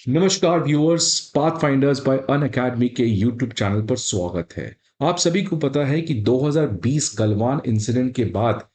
नमस्कार viewers, path finders bye अन academy के YouTube channel पर स्वागत है। आप सभी को पता है कि 2020 गलवान इंसिडेंट के बाद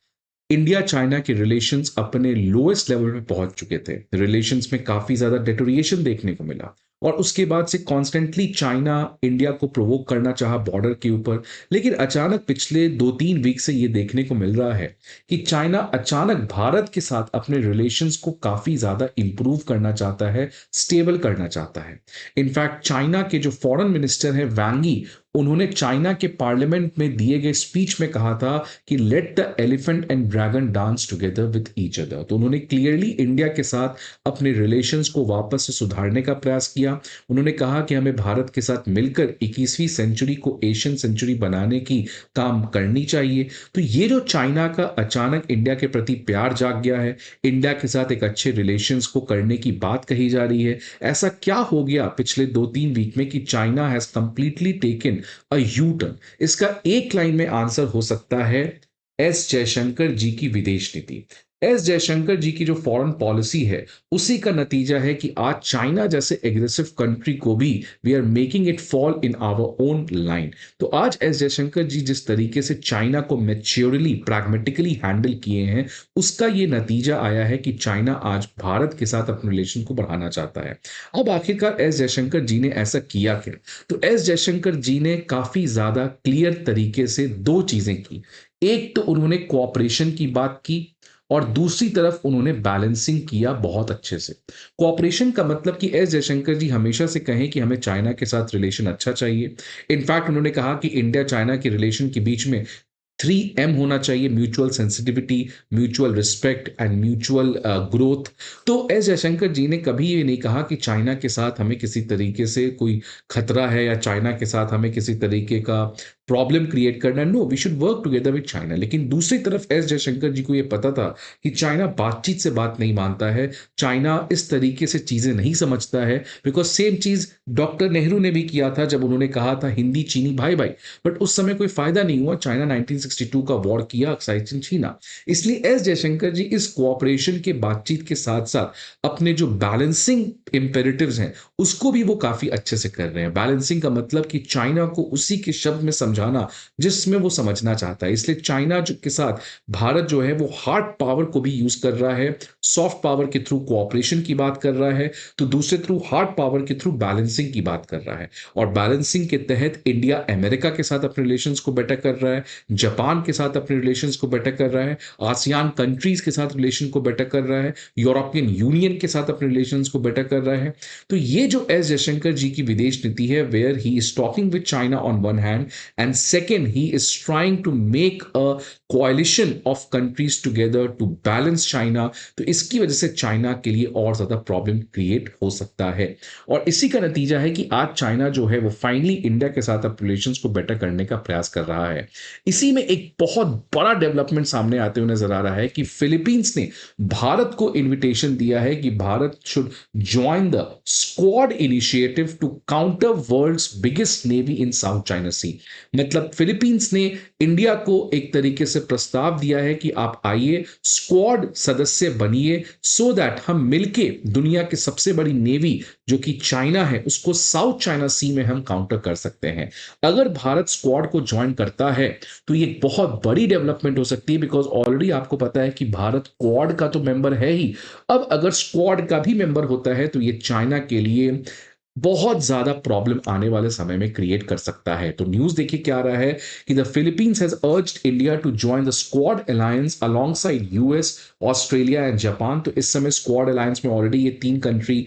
इंडिया चाइना के रिलेशंस अपने लोएस्ट लेवल पे पहुंच चुके थे। रिलेशंस में काफी ज्यादा डेटोरिएशन देखने को मिला और उसके बाद से कॉन्स्टेंटली चाइना इंडिया को प्रोवोक करना चाहा बॉर्डर के ऊपर। लेकिन अचानक पिछले 2-3 वीक से ये देखने को मिल रहा है कि चाइना अचानक भारत के साथ अपने रिलेशंस को काफी ज्यादा इंप्रूव करना चाहता है, स्टेबल करना चाहता है। इनफैक्ट चाइना के जो फॉरेन मिनिस्टर हैं वांगी, उन्होंने चाइना के पार्लियामेंट में दिए गए स्पीच में कहा था कि let the elephant and dragon dance together with each other. तो उन्होंने क्लियरली इंडिया के साथ अपने रिलेशंस को वापस से सुधारने का प्रयास किया। उन्होंने कहा कि हमें भारत के साथ मिलकर 21वीं सेंचुरी को एशियन सेंचुरी बनाने की काम करनी चाहिए। तो ये जो चाइना का अचानक इंडिया के प्रति प्यार जाग गया है, इंडिया के साथ एक अच्छे रिलेशंस को करने की बात कही जा रही है। ऐसा क्या हो गया पिछले 2-3 वीक में कि China has completely taken a U turn? इसका एक लाइन में आंसर हो सकता है एस जयशंकर जी की विदेश नीति। एस जयशंकर जी की जो फॉरेन पॉलिसी है, उसी का नतीजा है कि आज चाइना जैसे एग्रेसिव कंट्री को भी we are making it fall in our own line. तो आज एस जयशंकर जी जिस तरीके से चाइना को मैच्योरली प्रैग्मेटिकली हैंडल किए हैं, उसका ये नतीजा आया है कि चाइना आज भारत के साथ अपने रिलेशन को बढ़ाना चाहता है। अब आखिरकार एस जयशंकर जी ने ऐसा किया क्या? तो एस जयशंकर जी ने काफी ज्यादा क्लियर तरीके से दो चीजें की। एक तो उन्होंने कोऑपरेशन की बात की और दूसरी तरफ उन्होंने बैलेंसिंग किया बहुत अच्छे से। कोऑपरेशन का मतलब कि एस जयशंकर जी हमेशा से कहें कि हमें चाइना के साथ रिलेशन अच्छा चाहिए। इनफैक्ट उन्होंने कहा कि इंडिया चाइना के रिलेशन के बीच में 3M होना चाहिए: mutual sensitivity, mutual respect and mutual growth. तो एस जयशंकर जी ने कभी ये नहीं कहा कि चाइना के साथ हमें किसी तरीके से कोई खतरा है या चाइना के साथ हमें किसी तरीके का प्रॉब्लम क्रिएट करना है। No, we should work together with China. लेकिन दूसरी तरफ एस जयशंकर जी को ये पता था कि चाइना बातचीत से बात नहीं मानता है, चाइना इस तरीके से चीजें नहीं समझता है। बिकॉज सेम चीज डॉक्टर नेहरू ने भी किया था जब उन्होंने कहा था हिंदी चीनी भाई भाई, बट उस समय कोई फायदा नहीं हुआ। चाइना 1962 का वॉर किया अक्साई चीना। इसलिए एस जयशंकर जी इस कोऑपरेशन के बातचीत के साथ साथ अपने जो बैलेंसिंग इंपेरेटिव्स हैं, उसको भी वो काफी अच्छे से कर रहे हैं। बैलेंसिंग का मतलब कि चाइना को उसी के शब्द में समझाना जिसमें वो समझना चाहता है। इसलिए चाइना के साथ भारत जो है वो हार्ड पावर को भी यूज कर रहा है, सॉफ्ट पावर के थ्रू कोऑपरेशन की बात कर रहा है, तो दूसरे थ्रू हार्ड पावर के थ्रू बैलेंसिंग की बात कर रहा है। और बैलेंसिंग के तहत इंडिया अमेरिका के साथ अपने रिलेशंस को बेटर कर रहा है, जापान के साथ अपने रिलेशंस को बेटर कर रहा है, आसियान कंट्रीज के साथ रिलेशन को बेटर कर रहा है, यूरोपियन यूनियन के साथ अपने रिलेशंस को बेटर कर रहा है। तो ये जो एस जयशंकर जी की विदेश नीति है, where he is talking with China on one hand and second he is trying to make a coalition of countries together to balance China, तो इसकी वजह से चाइना के लिए और ज्यादा प्रॉब्लम क्रिएट हो सकता है। और इसी का नतीजा है कि आज चाइना जो है वो फाइनली इंडिया के साथ अब रिलेशंस को बेटर करने का प्रयास कर रहा है। इसी में एक बहुत बड़ा डेवलपमेंट सामने आते हुए नजर आ रहा है कि फिलीपींस ने भारत को इनविटेशन दिया है कि Bharat should join the squad initiative to counter world's biggest navy in South China Sea. मतलब फिलीपींस ने इंडिया को एक तरीके से प्रस्ताव दिया है कि आप आइए, स्क्वाड सदस्य बनिए, सो दैट हम मिलके दुनिया की सबसे बड़ी नेवी जो कि चाइना है उसको साउथ चाइना सी में हम काउंटर कर सकते हैं। अगर भारत स्क्वाड को ज्वाइन करता है तो ये बहुत बड़ी डेवलपमेंट हो सकती है, बिकॉज ऑलरेडी आपको पता है कि भारत क्वाड का तो मेंबर है ही। अब अगर स्क्वाड का भी मेंबर होता है तो ये चाइना के लिए बहुत ज्यादा प्रॉब्लम आने वाले समय में क्रिएट कर सकता है। तो न्यूज देखिए क्या आ रहा है कि the Philippines has urged India to join the squad alliance alongside US, Australia and Japan. तो इस समय स्क्वाड अलायंस में ऑलरेडी ये 3 कंट्री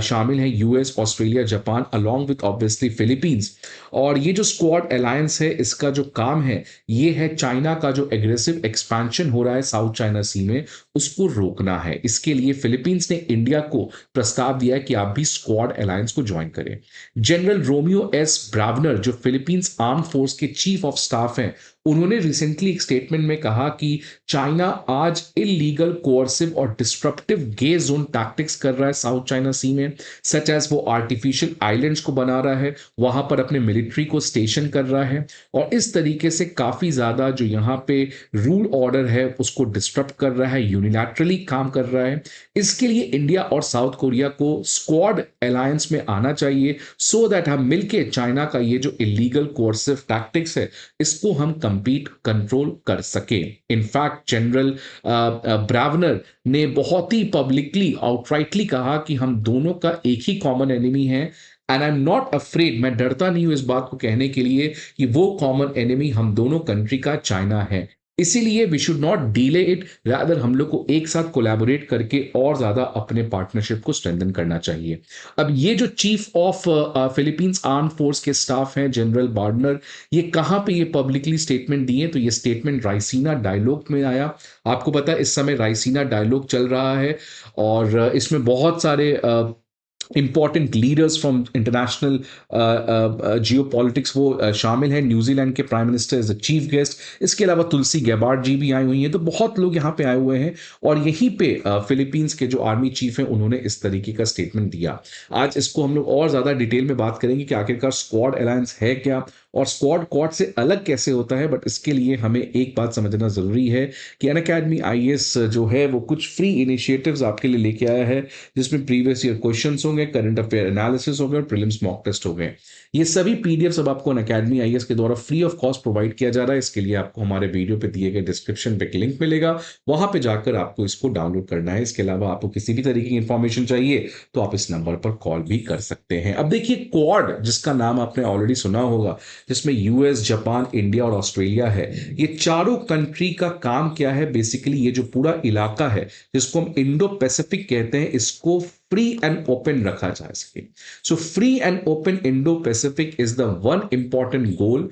शामिल हैं: US, Australia, Japan, along with obviously Philippines. और ये जो स्क्वाड अलायंस है, इसका जो काम है ये है चाइना का जो एग्रेसिव एक्सपेंशन हो रहा है साउथ चाइना सी में, उसको रोकना है। इसके लिए फिलीपींस ने इंडिया को प्रस्ताव दिया है कि आप भी स्क्वाड अलायंस को ज्वाइन करें। जनरल रोमियो एस ब्रावनर जो फिलीपींस आर्म फोर्स के चीफ ऑफ स्टाफ हैं, उन्होंने रिसेंटली एक स्टेटमेंट में कहा कि चाइना आज इलीगल, कोअर्सिव और डिस्ट्रप्टिव गे जोन टैक्टिक्स कर रहा है साउथ चाइना सी में, सच एज वो आर्टिफिशियल आइलैंड्स को बना रहा है, वहां पर अपने मिलिट्री को स्टेशन कर रहा है और इस तरीके से काफी ज्यादा जो यहाँ पे रूल ऑर्डर है उसको डिस्टर्ब कर रहा है, यूनिलैटरली काम कर रहा है। इसके लिए इंडिया और साउथ कोरिया को स्क्वाड अलायंस में आना चाहिए सो दैट हम मिलके चाइना का ये जो इलीगल कोर्सिव टैक्टिक्स है इसको हम कंपीट कंट्रोल कर सके। इनफैक्ट जनरल ब्रावनर ने बहुत ही पब्लिकली आउटराइटली कहा कि हम दोनों का एक ही कॉमन एनिमी है and I am not afraid, मैं डरता नहीं हूं इस बात को कहने के लिए कि वो कॉमन एनिमी हम दोनों कंट्री का चाइना है। इसीलिए we should not delay it, rather हम लोग को एक साथ कोलैबोरेट करके और ज्यादा अपने पार्टनरशिप को स्ट्रेंथन करना चाहिए। अब ये जो chief of Philippines arm force के स्टाफ हैं जनरल बार्डनर, ये कहां पे ये पब्लिकली स्टेटमेंट दिए, तो ये स्टेटमेंट रायसीना डायलॉग में आया। आपको पता है इस समय रायसीना डायलॉग चल रहा है और इसमें बहुत सारे important leaders from international geopolitics वो शामिल हैं। न्यूजीलैंड के prime minister as a chief guest, इसके अलावा तुलसी गैबार्ड जी भी आई हुई हैं, तो बहुत लोग यहाँ पे आए हुए हैं और यहीं पे फिलीपींस के जो आर्मी चीफ हैं उन्होंने इस तरीके का स्टेटमेंट दिया। आज इसको हम लोग और ज्यादा डिटेल में बात करेंगे कि आखिरकार स्क्वाड अलायंस है क्या और स्क्वाड क्वाड से अलग कैसे होता है, बट इसके लिए हमें एक बात समझना जरूरी है कि अनअकैडमी आईएएस जो है वो कुछ फ्री इनिशिएटिव्स आपके लिए लेके आया है जिसमें प्रीवियस ईयर क्वेश्चंस होंगे, करंट अफेयर एनालिसिस हो गए और प्रीलिम्स मॉक टेस्ट हो गए। ये सभी पीडीएफ अब आपको अनअकैडमी आईएएस के द्वारा फ्री ऑफ कॉस्ट प्रोवाइड किया जा रहा है। इसके लिए आपको हमारे वीडियो पे दिए गए डिस्क्रिप्शन पे एक लिंक मिलेगा, वहां पे जाकर आपको इसको डाउनलोड करना है। इसके अलावा आपको किसी भी तरीके की इंफॉर्मेशन चाहिए तो आप इस नंबर पर कॉल भी कर सकते हैं। अब देखिए क्वाड जिसका नाम आपने ऑलरेडी सुना होगा, जिसमें यूएस, जापान, इंडिया और ऑस्ट्रेलिया है, ये चारों कंट्री का काम क्या है, बेसिकली ये जो पूरा इलाका है जिसको हम इंडो पैसिफिक कहते हैं, इसको फ्री एंड ओपन रखा जा सके। So free and open Indo Pacific is the one important goal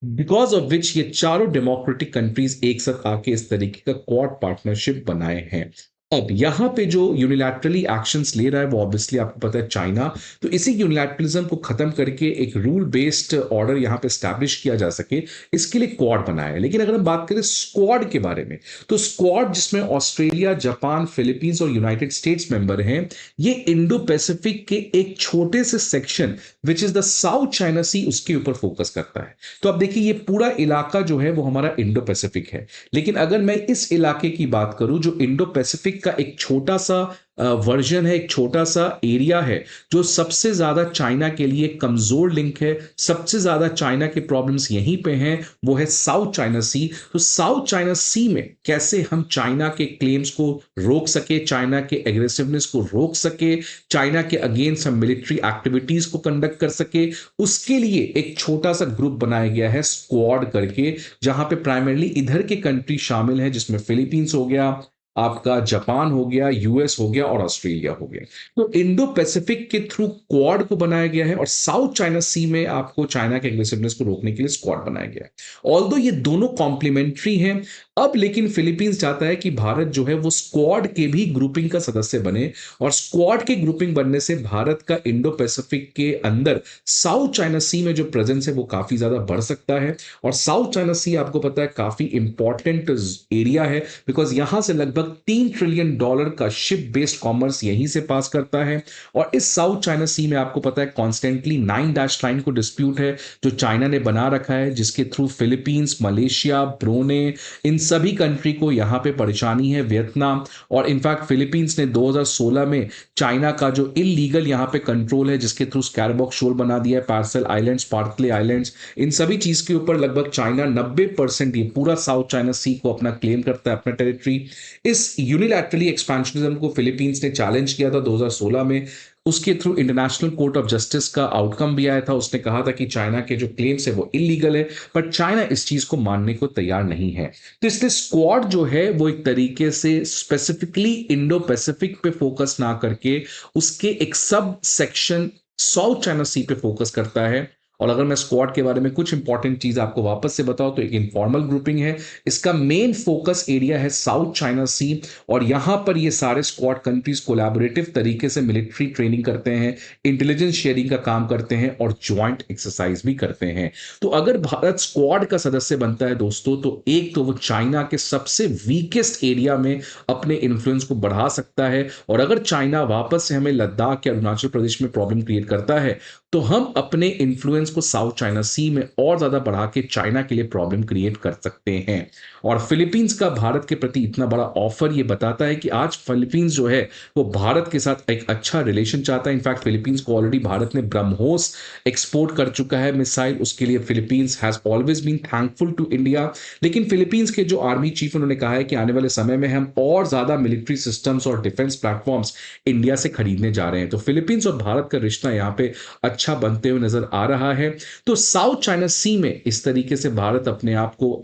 because of which ये चारों डेमोक्रेटिक कंट्रीज एक साथ आके इस तरीके का क्वाड पार्टनरशिप बनाए हैं। अब यहां पे जो यूनिलैटरली एक्शंस ले रहा है वो ऑब्वियसली आपको पता है चाइना, तो इसी यूनिलैटरलिज्म को खत्म करके एक रूल बेस्ड ऑर्डर यहां पे स्टैब्लिश किया जा सके, इसके लिए क्वाड बनाया है। लेकिन अगर हम बात करें स्क्वाड के बारे में, तो स्क्वाड जिसमें ऑस्ट्रेलिया, जापान, फिलीपींस और यूनाइटेड स्टेट्स मेंबर हैं, ये इंडो पैसिफिक के एक छोटे से section which is the South China Sea उसके ऊपर फोकस करता है। तो अब देखिए ये पूरा इलाका जो है वो हमारा इंडो पैसिफिक है, लेकिन अगर मैं इस इलाके की बात करूं जो इंडो पैसिफिक का एक छोटा सा वर्जन है, एक छोटा सा एरिया है जो सबसे ज्यादा चाइना के लिए कमजोर लिंक है, सबसे ज्यादा चाइना के प्रॉब्लम्स यहीं पे हैं, वो है साउथ चाइना सी। तो साउथ चाइना सी में कैसे हम चाइना के क्लेम्स को रोक सके, चाइना के एग्रेसिवनेस को रोक सके, चाइना के अगेंस्ट हम मिलिट्री एक्टिविटीज को कंडक्ट कर सके, उसके लिए एक छोटा सा ग्रुप बनाया गया है स्क्वाड करके, जहां पे प्राइमरली इधर के कंट्री शामिल है जिसमें फिलीपींस हो गया, आपका जापान हो गया, यूएस हो गया और ऑस्ट्रेलिया हो गया। तो इंडो पैसिफिक के थ्रू क्वाड को बनाया गया है और साउथ चाइना सी में आपको चाइना के एग्रेसिवनेस को रोकने के लिए स्क्वाड बनाया गया है। ऑल्दो ये दोनों कॉम्प्लीमेंट्री हैं, अब लेकिन फिलीपींस चाहता है कि भारत जो है वो स्क्वाड के भी ग्रुपिंग का सदस्य बने और स्क्वाड के ग्रुपिंग बनने से भारत का इंडो पैसिफिक के अंदर साउथ चाइना सी में जो प्रेजेंस है वो काफी ज्यादा बढ़ सकता है। और साउथ चाइना सी आपको पता है काफी इंपॉर्टेंट एरिया है बिकॉज यहां से लगभग $3 ट्रिलियन का शिप बेस्ड कॉमर्स यहीं से पास करता है। और इस साउथ चाइना सी में आपको पता है कॉन्स्टेंटली 9 डैश लाइन को डिस्प्यूट है जो चाइना ने बना रखा है, जिसके थ्रू फिलीपींस, मलेशिया, ब्रूनेई, इन सभी कंट्री को यहां पे परेशानी है, वियतनाम। और इनफैक्ट फिलीपींस ने 2016 में चाइना का जो इलीगल यहां पे कंट्रोल है जिसके थ्रू स्कैरबॉक शोल बना दिया है, पार्सल आइलैंड्स, पार्कले आइलैंड्स, इन सभी चीज के ऊपर लगभग चाइना 90% ये पूरा साउथ चाइना सी को अपना क्लेम करता है, अपना टेरिटरी। इस यूनिलैटरली एक्सपेंशनिज्म को फिलीपींस ने चैलेंज किया था 2016 में, उसके through international court of justice का आउटकम भी आया था। उसने कहा था कि चाइना के जो क्लेम्स है वो इलीगल है, बट चाइना इस चीज को मानने को तैयार नहीं है। तो इसलिए स्क्वाड जो है वो एक तरीके से स्पेसिफिकली इंडो पैसिफिक पे फोकस ना करके उसके एक सब सेक्शन साउथ चाइना सी पे फोकस करता है और अगर मैं स्क्वाड के बारे में कुछ इंपॉर्टेंट चीज आपको वापस से बताऊं तो एक इनफॉर्मल ग्रुपिंग है। इसका मेन फोकस एरिया है साउथ चाइना सी, और यहां पर ये सारे स्क्वाड कंट्रीज कोलैबोरेटिव तरीके से मिलिट्री ट्रेनिंग करते हैं, इंटेलिजेंस शेयरिंग का काम करते हैं और ज्वाइंट एक्सरसाइज भी करते हैं। तो अगर भारत स्क्वाड का सदस्य बनता है दोस्तों, तो एक तो वो चाइना के सबसे वीकेस्ट एरिया में अपने इन्फ्लुएंस को बढ़ा सकता है, और अगर चाइना वापस से हमें लद्दाख या अरुणाचल प्रदेश में प्रॉब्लम क्रिएट करता है तो हम अपने इन्फ्लुएंस को साउथ चाइना सी में और ज्यादा बढ़ा के चाइना के लिए प्रॉब्लम क्रिएट कर सकते हैं। और फिलीपींस का भारत के प्रति इतना बड़ा ऑफर ये बताता है कि आज फिलीपींस जो है वो भारत के साथ एक अच्छा रिलेशन चाहता है। इनफैक्ट फिलीपींस को ऑलरेडी भारत ने ब्रह्मोस एक्सपोर्ट कर चुका है मिसाइल, उसके लिए Philippines has always been thankful to India. लेकिन फिलीपींस के जो आर्मी चीफ उन्होंने कहा है कि आने वाले समय में हम और ज्यादा मिलिट्री सिस्टम्स और डिफेंस प्लेटफॉर्म्स इंडिया से खरीदने जा रहे हैं। तो फिलीपींस और भारत का रिश्ता यहाँ पे अच्छा बनते हुए नजर आ रहा है। तो साउथ चाइना सी में इस तरीके से भारत अपने आप को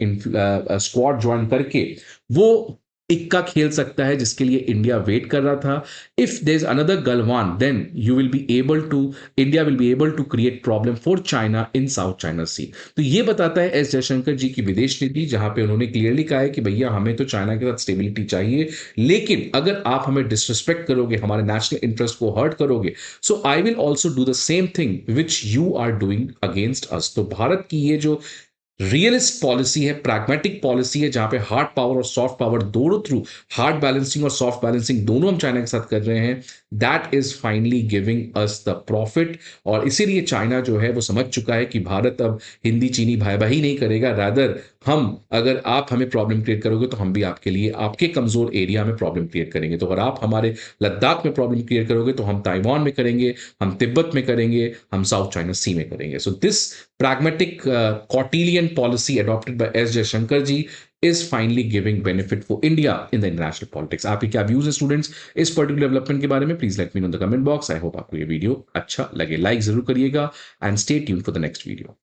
स्क्वाड ज्वाइन करके वो इक्का खेल सकता है जिसके लिए इंडिया वेट कर रहा था। If there is another Galwan then you will be able to India will be able to create problem for China in South China Sea. तो ये बताता है एस जयशंकर जी की विदेश नीति, जहां पे उन्होंने क्लियरली कहा है कि भैया हमें तो चाइना के साथ स्टेबिलिटी चाहिए, लेकिन अगर आप हमें डिसरिस्पेक्ट करोगे, हमारे नेशनल इंटरेस्ट को हर्ट करोगे, so I will also do the same thing which you are doing against us. तो भारत की ये जो रियलिस्ट पॉलिसी है, प्रैग्मेटिक पॉलिसी है, जहां पे हार्ड पावर और सॉफ्ट पावर दोनों थ्रू हार्ड बैलेंसिंग और सॉफ्ट बैलेंसिंग दोनों हम चाइना के साथ कर रहे हैं, that is finally giving us the profit. और इसीलिए चाइना जो है वो समझ चुका है कि भारत अब हिंदी चीनी भाई भाई नहीं करेगा, रादर हम अगर आप हमें प्रॉब्लम क्रिएट करोगे तो हम भी आपके लिए आपके कमजोर एरिया में प्रॉब्लम क्रिएट करेंगे। तो अगर आप हमारे लद्दाख में प्रॉब्लम क्रिएट करोगे तो हम ताइवान में करेंगे, हम तिब्बत में करेंगे, हम साउथ चाइना सी में करेंगे। So this pragmatic Cautillian policy adopted by S. Jaishankar ji is finally giving benefit for India in the international politics. आपके क्या व्यूज है स्टूडेंट्स इस पर्टिकुलर डेवलपमेंट के बारे में? Please let me know in the comment box. I hope आपको ये video अच्छा लगे, लाइक जरूर करिएगा and stay tuned for the next video.